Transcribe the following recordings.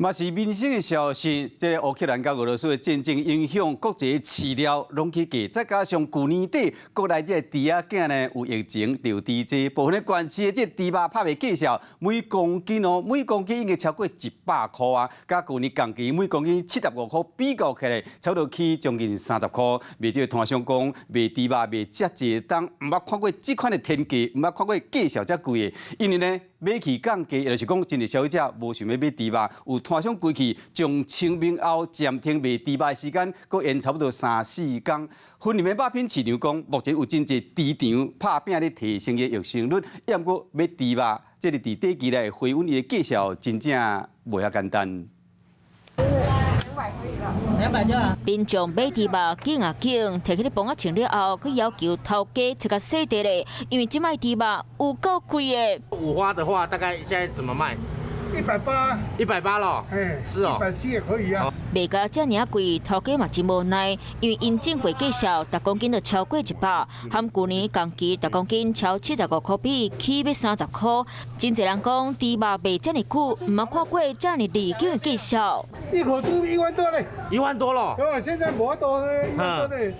嘛是民生的消息，这个乌克兰甲俄罗斯的战争影响国际的饲料拢起价，再加上去年底国内这猪仔囝呢有疫情，就有猪济，部分的关市的这猪肉拍袂计销，每公斤已经超过100块啊！甲去年同期每公斤75块，比较起来，差不多起将近30块。卖这个摊商讲，卖猪肉卖遮济当，毋捌看过这款的天价，毋捌看过计销遮贵的，因为呢买起降价，也就是讲，真侪消费者无想要买猪肉，有摊商规矩从清明后暂停卖猪肉的时间，搁延差不多3-4天。婚礼的肉品市场讲，目前有真侪猪场拍拼咧提升个育生率，也毋过买猪肉，即个伫短期内回稳伊的计销，真正袂遐简单。200就好。民众买猪肉紧啊紧，摕起咧磅仔称了后，佮要求头家切甲细块咧，因为即卖猪肉有够贵的。五花的话，大概现在怎么卖？180。180了。是哦。170也可以啊。卖甲遮尔贵，头家嘛真无奈，因为因正规计销，10公斤就超过100，含去年同期10公斤超75块比，起要30块。真侪人讲猪肉卖遮尔久，毋捌看过遮尔离经的计销。一口猪1万多嘞，1万多了。对，现在没多1万多嘞。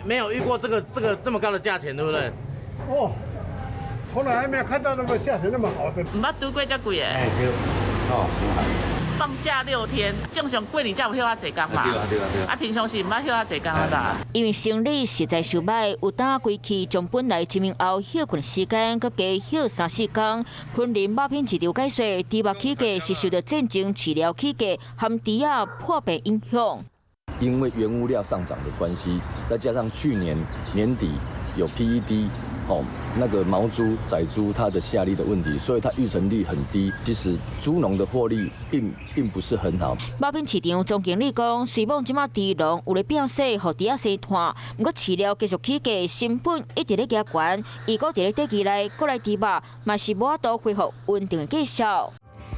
没有遇过这个这么高的价钱，对不对？哦，从来还没有看到那么价钱那么好的。唔捌拄过遮贵的。对。哦。放假6天，正常过年才有休遐济工嘛。对。啊，平常时唔捌休遐济工啊啦。因为生理实在受歹，有当归期将本来清明后休困时间，佮加休3-4天。婚礼肉品市场解说，猪肉起价是受到战争饲料起价含猪仔破病影响。因为原物料上涨的关系，再加上去年年底有 PED。那个毛猪、仔猪它的下力的问题，所以它育成率很低。其实猪农的获利并不是很好。肉品市场总经理讲，虽望即马猪农有咧变细，互猪仔生摊，不过饲料继续起价，成本一直咧加悬。伊个伫咧短期内，国内猪肉嘛是无法度恢复稳定的计销。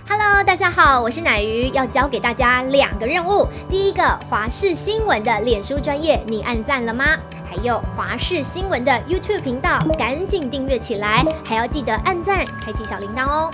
Hello， 大家好，我是乃瑜，要教给大家2个任务。第一个，华视新闻的脸书专页，你按赞了吗？还有华视新闻的 YouTube 频道，赶紧订阅起来，还要记得按赞，开启小铃铛哦。